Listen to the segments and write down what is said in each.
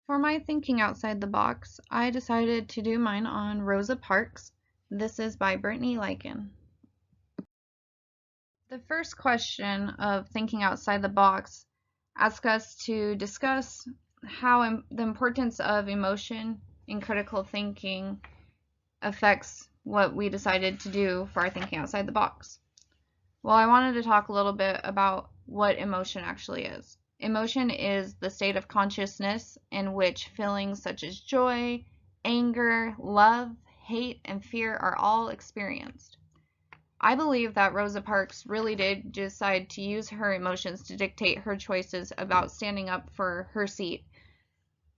For my thinking outside the box, I decided to do mine on Rosa Parks. This is by Brittany Lycan. The first question of thinking outside the box asks us to discuss how the importance of emotion in critical thinking affects what we decided to do for our thinking outside the box. Well, I wanted to talk a little bit about what emotion actually is. Emotion is the state of consciousness in which feelings such as joy, anger, love, hate, and fear are all experienced. I believe that Rosa Parks really did decide to use her emotions to dictate her choices about standing up for her seat.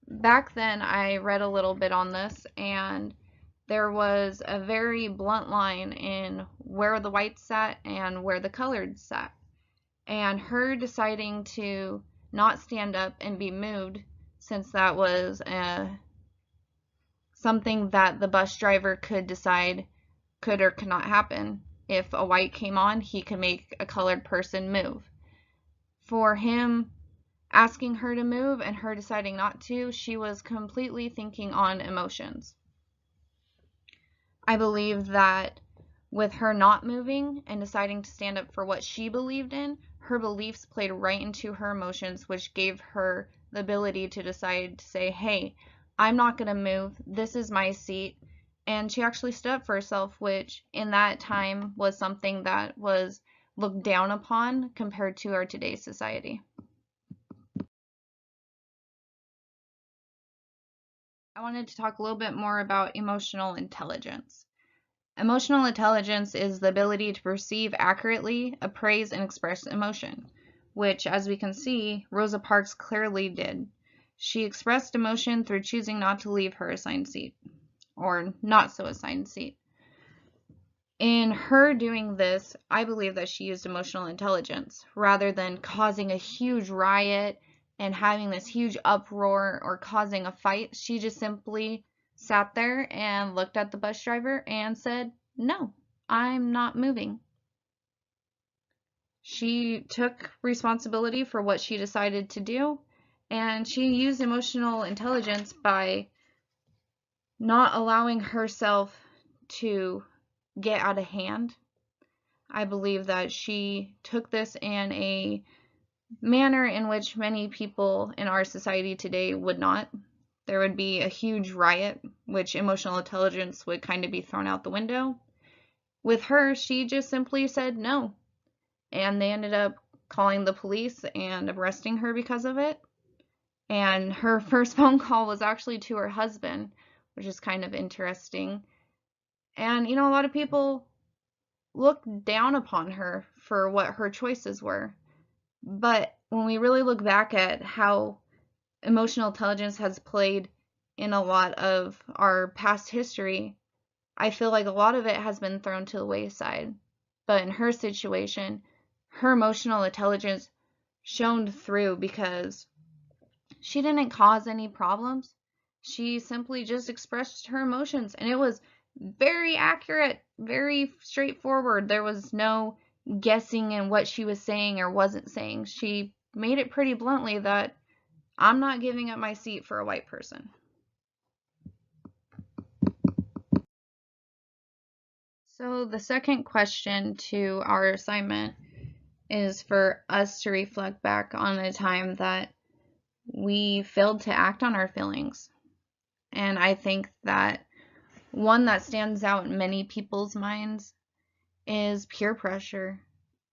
Back then, I read a little bit on this, and there was a very blunt line in where the whites sat and where the coloreds sat. And her deciding to not stand up and be moved, since that was something that the bus driver could decide could or could not happen. If a white came on, he could make a colored person move. For him asking her to move and her deciding not to, she was completely thinking on emotions. I believe that with her not moving and deciding to stand up for what she believed in, her beliefs played right into her emotions, which gave her the ability to decide to say, hey, I'm not going to move. This is my seat. And she actually stood up for herself, which in that time was something that was looked down upon compared to our today's society. I wanted to talk a little bit more about emotional intelligence. Emotional intelligence is the ability to perceive accurately, appraise, and express emotion, which, as we can see, Rosa Parks clearly did. She expressed emotion through choosing not to leave her assigned seat, or not so assigned seat. In her doing this, I believe that she used emotional intelligence rather than causing a huge riot and having this huge uproar or causing a fight. She just simply sat there and looked at the bus driver and said, no, I'm not moving. She took responsibility for what she decided to do, and she used emotional intelligence by not allowing herself to get out of hand. I believe that she took this in a manner in which many people in our society today would not. There would be a huge riot, which emotional intelligence would kind of be thrown out the window. With her, she just simply said no, and they ended up calling the police and arresting her because of it. And her first phone call was actually to her husband, which is kind of interesting. And, a lot of people looked down upon her for what her choices were. But when we really look back at how emotional intelligence has played in a lot of our past history, I feel like a lot of it has been thrown to the wayside. But in her situation, her emotional intelligence shone through because she didn't cause any problems. She simply just expressed her emotions, and it was very accurate, very straightforward. There was no guessing in what she was saying or wasn't saying. She made it pretty bluntly that I'm not giving up my seat for a white person. So the second question to our assignment is for us to reflect back on a time that we failed to act on our feelings. And I think that one that stands out in many people's minds is peer pressure,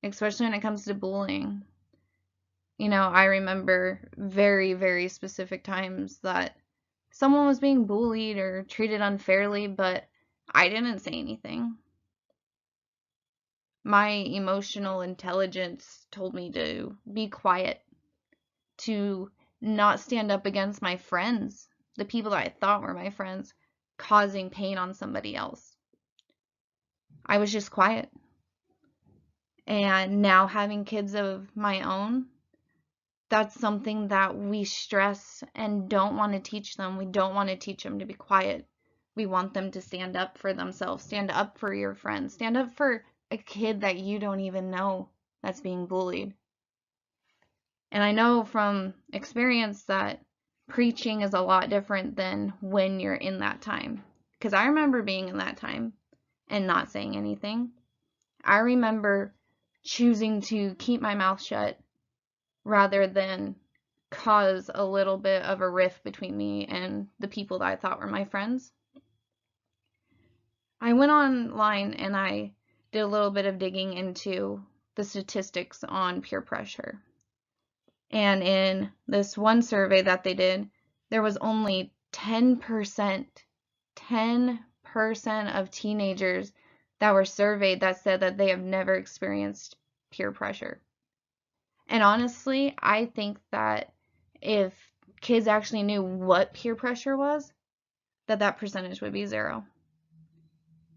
especially when it comes to bullying. I remember very, very specific times that someone was being bullied or treated unfairly, but I didn't say anything. My emotional intelligence told me to be quiet, to not stand up against my friends, the people that I thought were my friends, causing pain on somebody else. I was just quiet. And now having kids of my own, that's something that we stress and don't want to teach them. We don't want to teach them to be quiet. We want them to stand up for themselves, stand up for your friends, stand up for a kid that you don't even know that's being bullied. And I know from experience that preaching is a lot different than when you're in that time. Because I remember being in that time and not saying anything. I remember choosing to keep my mouth shut rather than cause a little bit of a rift between me and the people that I thought were my friends. I went online and I did a little bit of digging into the statistics on peer pressure. And in this one survey that they did, there was only 10% of teenagers that were surveyed that said that they have never experienced peer pressure. And honestly, I think that if kids actually knew what peer pressure was, that percentage would be 0.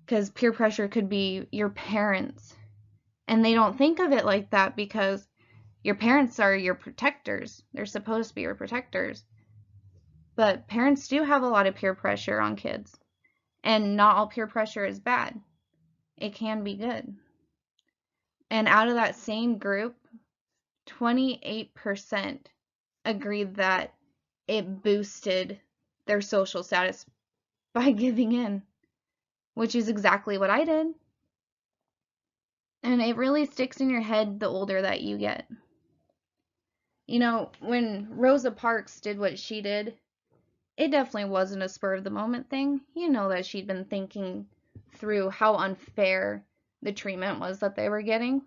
Because peer pressure could be your parents. And they don't think of it like that because your parents are your protectors. They're supposed to be your protectors. But parents do have a lot of peer pressure on kids. And not all peer pressure is bad. It can be good. And out of that same group, 28% agreed that it boosted their social status by giving in, which is exactly what I did. And it really sticks in your head the older that you get. You know, when Rosa Parks did what she did, it definitely wasn't a spur of the moment thing. You know that she'd been thinking through how unfair the treatment was that they were getting.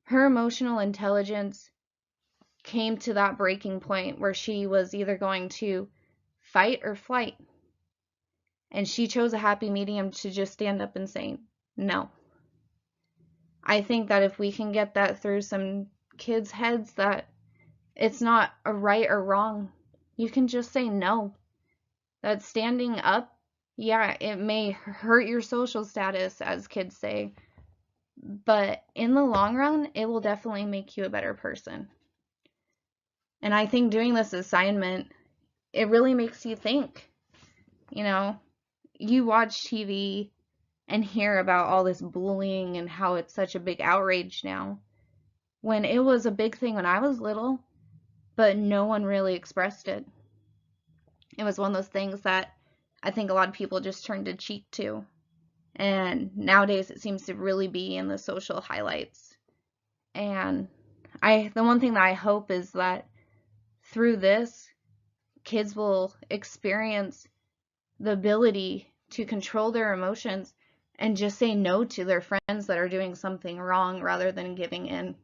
Her emotional intelligence came to that breaking point where she was either going to fight or flight. And she chose a happy medium to just stand up and say no. I think that if we can get that through some kids' heads, that it's not a right or wrong. You can just say no. That standing up, yeah, it may hurt your social status, as kids say, but in the long run, it will definitely make you a better person. And I think doing this assignment, it really makes you think. You know, you watch TV and hear about all this bullying and how it's such a big outrage now, when it was a big thing when I was little, but no one really expressed it. It was one of those things that I think a lot of people just turned a cheek to. And nowadays it seems to really be in the social highlights. And the one thing that I hope is that through this, kids will experience the ability to control their emotions and just say no to their friends that are doing something wrong rather than giving in.